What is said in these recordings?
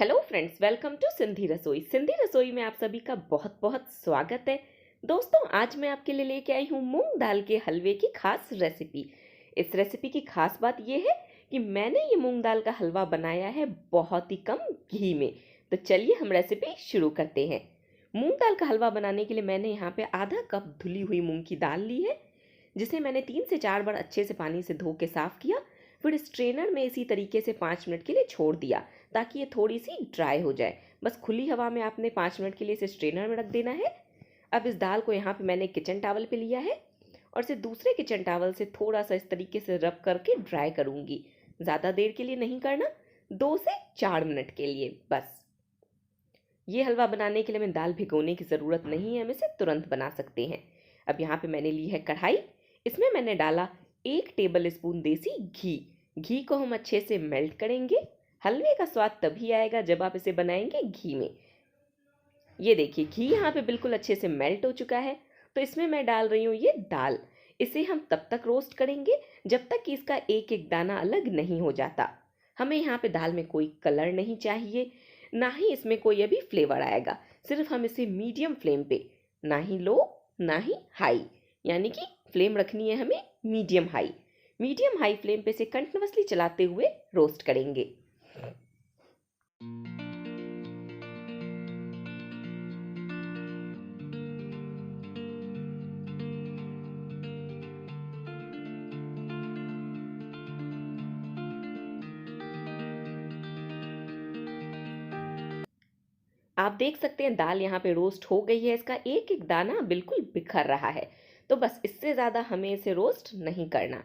Hello friends, welcome to Sindhi Rasoi. Sindhi रसोई में आप सभी का बहुत बहुत स्वागत है। दोस्तों, आज मैं आपके लिए लेके आई हूँ मूंग दाल के हलवे की खास रेसिपी। इस रेसिपी की खास बात यह है कि मैंने ये मूंग दाल का हलवा बनाया है बहुत ही कम घी में। तो चलिए हम रेसिपी शुरू करते हैं। मूंग दाल का हलवा बनाने के लिए मैंने यहाँ पे आधा कप धुली हुई मूंग की दाल ली है, जिसे मैंने 3 से 4 बार अच्छे से पानी से धो के साफ़ किया। फिर स्ट्रेनर में इसी तरीके से 5 मिनट के लिए छोड़ दिया ताकि ये थोड़ी सी ड्राई हो जाए। बस खुली हवा में आपने 5 मिनट के लिए इसे स्ट्रेनर में रख देना है। अब इस दाल को यहाँ पे मैंने किचन टावल पे लिया है और इसे दूसरे किचन टावल से थोड़ा सा इस तरीके से रब करके ड्राई करूँगी। ज़्यादा देर के लिए नहीं करना, 2 से 4 मिनट के लिए बस। ये हलवा बनाने के लिए हमें दाल भिगोने की ज़रूरत नहीं है, हम इसे तुरंत बना सकते हैं। अब यहाँ पे मैंने ली है कढ़ाई। इसमें मैंने डाला 1 टेबल स्पून देसी घी। घी को हम अच्छे से मेल्ट करेंगे। हलवे का स्वाद तभी आएगा जब आप इसे बनाएंगे घी में। ये देखिए, घी यहाँ पे बिल्कुल अच्छे से मेल्ट हो चुका है। तो इसमें मैं डाल रही हूँ ये दाल। इसे हम तब तक रोस्ट करेंगे जब तक कि इसका एक एक दाना अलग नहीं हो जाता। हमें यहाँ पे दाल में कोई कलर नहीं चाहिए, ना ही इसमें कोई अभी फ्लेवर आएगा। सिर्फ हम इसे मीडियम फ्लेम पे, ना ही लो ना ही हाई, यानी कि फ्लेम रखनी है हमें medium high. Medium high flame पे से कंटिन्यूअसली चलाते हुए रोस्ट करेंगे। आप देख सकते हैं दाल यहाँ पे रोस्ट हो गई है। इसका एक एक दाना बिल्कुल बिखर रहा है। तो बस इससे ज़्यादा हमें इसे रोस्ट नहीं करना।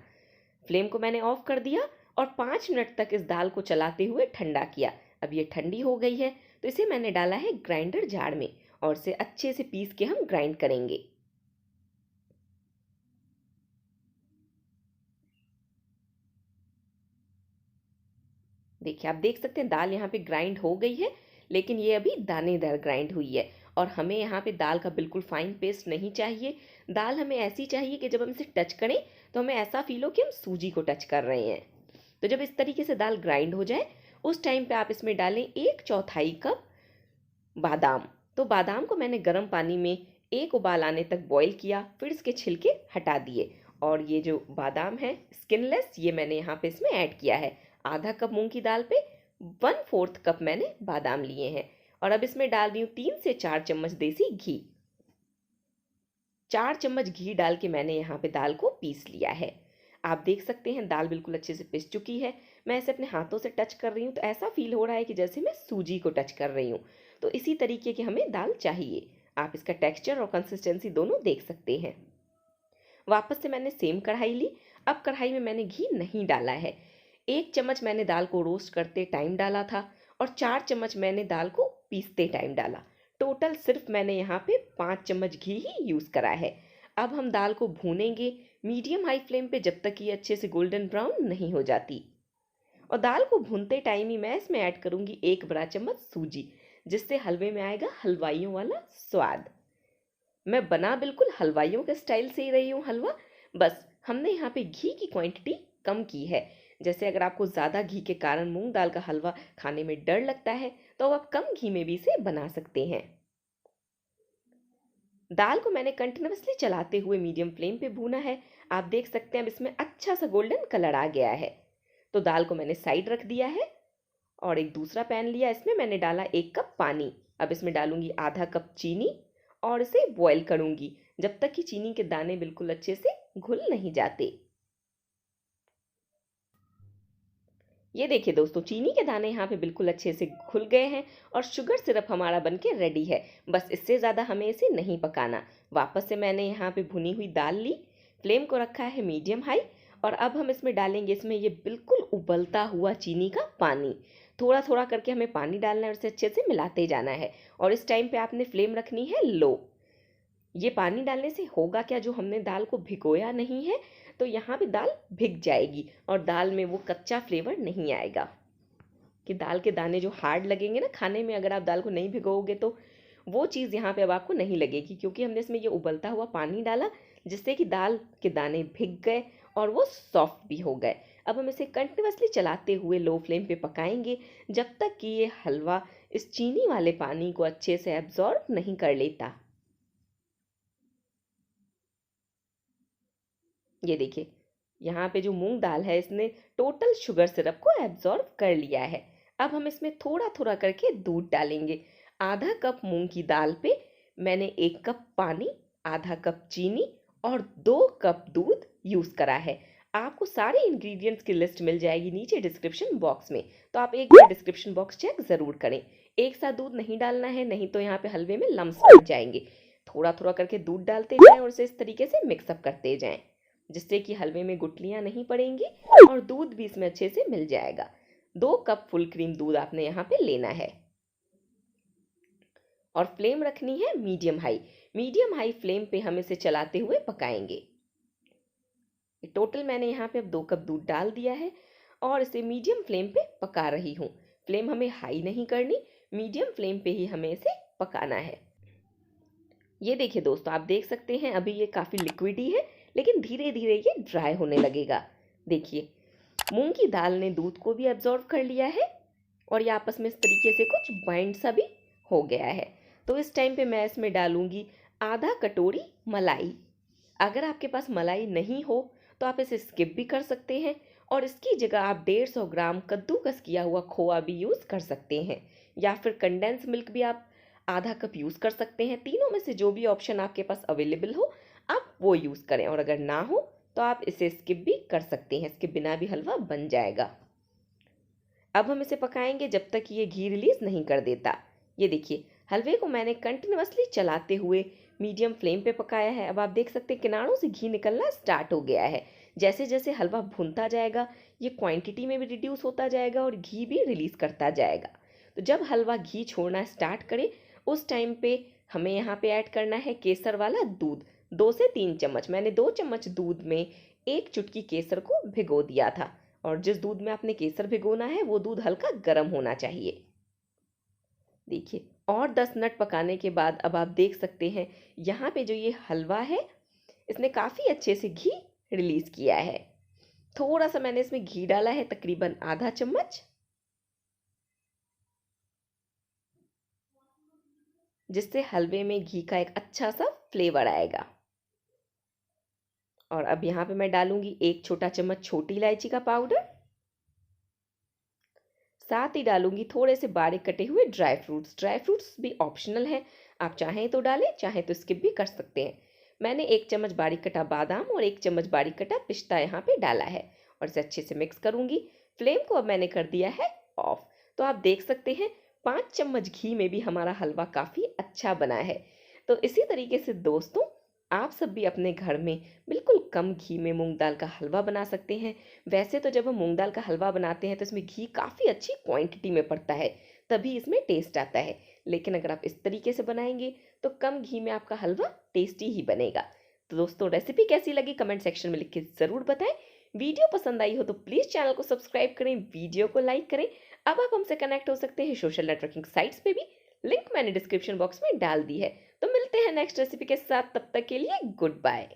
फ्लेम को मैंने ऑफ कर दिया और 5 मिनट तक इस दाल को चलाते हुए ठंडा किया। अब ये ठंडी हो गई है तो इसे मैंने डाला है ग्राइंडर जार में और इसे अच्छे से पीस के हम ग्राइंड करेंगे। देखिए, आप देख सकते हैं दाल यहाँ पे ग्राइंड हो गई है, लेकिन ये अभी दानेदार ग्राइंड हुई है। और हमें यहाँ पे दाल का बिल्कुल फाइन पेस्ट नहीं चाहिए। दाल हमें ऐसी चाहिए कि जब हम इसे टच करें तो हमें ऐसा फील हो कि हम सूजी को टच कर रहे हैं। तो जब इस तरीके से दाल ग्राइंड हो जाए उस टाइम पे आप इसमें डालें 1/4 कप बादाम। तो बादाम को मैंने गर्म पानी में एक उबाल आने तक बॉईल किया, फिर इसके छिलके हटा दिए। और ये जो बादाम है स्किनलेस, ये मैंने यहाँ पे इसमें ऐड किया है। आधा कप मूंग की दाल पे 1/4 कप मैंने बादाम लिए हैं। और अब इसमें डाल रही हूँ 3 से 4 चम्मच देसी घी। 4 चम्मच घी डाल के मैंने यहाँ पे दाल को पीस लिया है। आप देख सकते हैं दाल बिल्कुल अच्छे से पिस चुकी है। मैं इसे अपने हाथों से टच कर रही हूँ तो ऐसा फील हो रहा है कि जैसे मैं सूजी को टच कर रही हूँ। तो इसी तरीके की हमें दाल चाहिए। आप इसका टेक्सचर और कंसिस्टेंसी दोनों देख सकते हैं। वापस से मैंने सेम कढ़ाई ली। अब कढ़ाई में मैंने घी नहीं डाला है। 1 चम्मच मैंने दाल को रोस्ट करते टाइम डाला था और 4 चम्मच मैंने दाल को पीसते टाइम डाला। टोटल सिर्फ मैंने यहाँ पे 5 चम्मच घी ही यूज़ करा है। अब हम दाल को भूनेंगे मीडियम हाई फ्लेम पे जब तक ये अच्छे से गोल्डन ब्राउन नहीं हो जाती। और दाल को भूनते टाइम ही मैं इसमें ऐड करूँगी 1 बड़ा चम्मच सूजी, जिससे हलवे में आएगा हलवाइयों वाला स्वाद। मैं बना बिल्कुल हलवाइयों के स्टाइल से ही रही हूँ हलवा। बस हमने यहाँ पे घी की क्वांटिटी कम की है। जैसे अगर आपको ज़्यादा घी के कारण मूंग दाल का हलवा खाने में डर लगता है तो आप कम घी में भी इसे बना सकते हैं। दाल को मैंने कंटिन्यूअसली चलाते हुए मीडियम फ्लेम पे भूना है। आप देख सकते हैं अब इसमें अच्छा सा गोल्डन कलर आ गया है। तो दाल को मैंने साइड रख दिया है और एक दूसरा पैन लिया। इसमें मैंने डाला 1 कप पानी। अब इसमें डालूंगी आधा कप चीनी और इसे बॉईल करूंगी जब तक कि चीनी के दाने बिल्कुल अच्छे से घुल नहीं जाते। ये देखिए दोस्तों, चीनी के दाने यहाँ पे बिल्कुल अच्छे से घुल गए हैं और शुगर सिरप हमारा बनके रेडी है। बस इससे ज़्यादा हमें इसे नहीं पकाना। वापस से मैंने यहाँ पे भुनी हुई दाल ली, फ्लेम को रखा है मीडियम हाई। और अब हम इसमें डालेंगे इसमें ये बिल्कुल उबलता हुआ चीनी का पानी। थोड़ा थोड़ा करके हमें पानी डालना है और इसे अच्छे से मिलाते जाना है। और इस टाइम पे आपने फ्लेम रखनी है लो। ये पानी डालने से होगा क्या, जो हमने दाल को भिगोया नहीं है तो यहाँ पे दाल भिग जाएगी और दाल में वो कच्चा फ्लेवर नहीं आएगा कि दाल के दाने जो हार्ड लगेंगे ना खाने में, अगर आप दाल को नहीं भिगोगे तो वो चीज़ यहाँ पे अब आपको नहीं लगेगी, क्योंकि हमने इसमें ये उबलता हुआ पानी डाला जिससे कि दाल के दाने भिग गए और वो सॉफ्ट भी हो गए। अब हम इसे कंटिन्यूअसली चलाते हुए लो फ्लेम पे पकाएंगे जब तक कि ये हलवा इस चीनी वाले पानी को अच्छे से एब्जॉर्ब नहीं कर लेता। ये देखिए, यहाँ पे जो मूंग दाल है इसने टोटल शुगर सिरप को एब्जॉर्ब कर लिया है। अब हम इसमें थोड़ा थोड़ा करके दूध डालेंगे। आधा कप मूंग की दाल पे मैंने 1 कप पानी, आधा कप चीनी और 2 कप दूध यूज़ करा है। आपको सारे इंग्रेडिएंट्स की लिस्ट मिल जाएगी नीचे डिस्क्रिप्शन बॉक्स में, तो आप एक बार डिस्क्रिप्शन बॉक्स चेक ज़रूर करें। एक साथ दूध नहीं डालना है, नहीं तो यहाँ पे हलवे में लम्स पड़ जाएंगे। थोड़ा थोड़ा करके दूध डालते जाएं और इसे इस तरीके से मिक्सअप करते जाएं, जिससे कि हलवे में गुठलियां नहीं पड़ेंगी और दूध भी इसमें अच्छे से मिल जाएगा। 2 कप फुल क्रीम दूध आपने यहाँ पे लेना है और फ्लेम रखनी है medium high. Medium high flame पे हम इसे चलाते हुए पकाएंगे। टोटल मैंने यहाँ पे अब 2 कप दूध डाल दिया है और इसे मीडियम फ्लेम पे पका रही हूँ। फ्लेम हमें हाई नहीं करनी, मीडियम फ्लेम पे ही हमें इसे पकाना है। ये देखिए दोस्तों, आप देख सकते हैं अभी ये काफ़ी लिक्विडी है, लेकिन धीरे धीरे ये ड्राई होने लगेगा। देखिए, मूंग की दाल ने दूध को भी एब्जॉर्व कर लिया है और ये आपस में इस तरीके से कुछ बाइंड सा भी हो गया है। तो इस टाइम पे मैं इसमें डालूंगी आधा कटोरी मलाई। अगर आपके पास मलाई नहीं हो तो आप इसे स्किप भी कर सकते हैं और इसकी जगह आप 150 ग्राम कद्दूकस किया हुआ खोआ भी यूज़ कर सकते हैं, या फिर कंडेंस मिल्क भी आप आधा कप यूज़ कर सकते हैं। तीनों में से जो भी ऑप्शन आपके पास अवेलेबल हो आप वो यूज़ करें, और अगर ना हो तो आप इसे स्किप भी कर सकते हैं, इसके बिना भी हलवा बन जाएगा। अब हम इसे पकाएंगे जब तक ये घी रिलीज नहीं कर देता। ये देखिए, हलवे को मैंने कंटिन्यूअसली चलाते हुए मीडियम फ्लेम पे पकाया है। अब आप देख सकते हैं किनारों से घी निकलना स्टार्ट हो गया है। जैसे जैसे हलवा भुनता जाएगा ये क्वांटिटी में भी रिड्यूस होता जाएगा और घी भी रिलीज करता जाएगा। तो जब हलवा घी छोड़ना स्टार्ट करे उस टाइम पे हमें यहाँ पे ऐड करना है केसर वाला दूध। 2 से 3 चम्मच, मैंने 2 चम्मच दूध में 1 चुटकी केसर को भिगो दिया था, और जिस दूध में आपने केसर भिगोना है वो दूध हल्का गर्म होना चाहिए। देखिए, और 10 मिनट पकाने के बाद अब आप देख सकते हैं यहाँ पे जो ये हलवा है इसने काफ़ी अच्छे से घी रिलीज किया है। थोड़ा सा मैंने इसमें घी डाला है, तकरीबन आधा चम्मच, जिससे हलवे में घी का एक अच्छा सा फ्लेवर आएगा। और अब यहाँ पे मैं डालूंगी 1 छोटा चम्मच छोटी इलायची का पाउडर, साथ ही डालूंगी थोड़े से बारीक कटे हुए ड्राई फ्रूट्स। ड्राई फ्रूट्स भी ऑप्शनल है, आप चाहें तो डालें, चाहें तो स्किप भी कर सकते हैं। मैंने 1 चम्मच बारीक कटा बादाम और 1 चम्मच बारीक कटा पिस्ता यहाँ पे डाला है और इसे अच्छे से मिक्स करूंगी। फ्लेम को अब मैंने कर दिया है ऑफ। तो आप देख सकते हैं 5 चम्मच घी में भी हमारा हलवा काफ़ी अच्छा बना है। तो इसी तरीके से दोस्तों आप सब भी अपने घर में बिल्कुल कम घी में मूंग दाल का हलवा बना सकते हैं। वैसे तो जब हम मूंग दाल का हलवा बनाते हैं तो इसमें घी काफ़ी अच्छी क्वांटिटी में पड़ता है, तभी इसमें टेस्ट आता है। लेकिन अगर आप इस तरीके से बनाएंगे तो कम घी में आपका हलवा टेस्टी ही बनेगा। तो दोस्तों, रेसिपी कैसी लगी कमेंट सेक्शन में लिख के ज़रूर बताएं। वीडियो पसंद आई हो तो प्लीज़ चैनल को सब्सक्राइब करें, वीडियो को लाइक करें। अब आप हमसे कनेक्ट हो सकते हैं सोशल नेटवर्किंग साइट्स पे भी, लिंक मैंने डिस्क्रिप्शन बॉक्स में डाल दी है। तो मिलते हैं नेक्स्ट रेसिपी के साथ, तब तक के लिए गुड बाय।